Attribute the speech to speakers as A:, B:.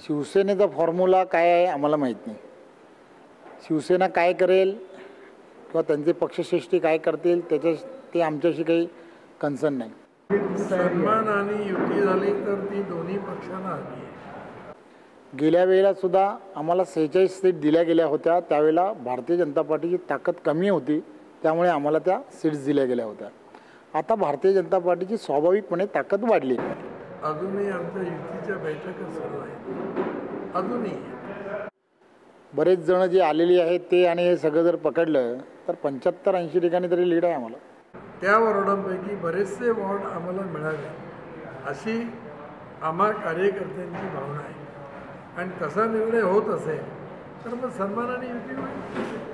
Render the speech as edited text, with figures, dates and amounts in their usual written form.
A: शिवसेनेचा फॉर्म्युला काय आहे आम्हाला माहीत नाही. शिवसेना काय करेल किंवा त्यांचे पक्षश्रेष्ठी काय करतील ते आमच्याशी काही कन्सर्न नाही.
B: सन्मान आणि युती झाली तर ती दोन्ही पक्षांना हवी आहे.
A: गेल्या वेळेला सुद्धा आम्हाला 46 सीट दिल्या गेल्या होत्या. त्यावेळेला भारतीय जनता पार्टीची ताकद कमी होती, त्यामुळे आम्हाला त्या सीट्स दिल्या गेल्या होत्या. आता भारतीय जनता पार्टीची स्वाभाविकपणे ताकद वाढली.
B: अजूनही आमच्या युतीच्या बैठका सुरू आहेत. अजूनही
A: बरेच जण जे आलेली आहेत ते आणि हे सगळं जर पकडलं तर 75-80 ठिकाणी तरी लीड आहे आम्हाला.
B: त्या वॉर्डांपैकी बरेचसे वॉर्ड आम्हाला मिळावे अशी आम्हा कार्यकर्त्यांची भावना आहे. आणि तसा निर्णय होत असेल तर मग सन्मानाने युती होईल.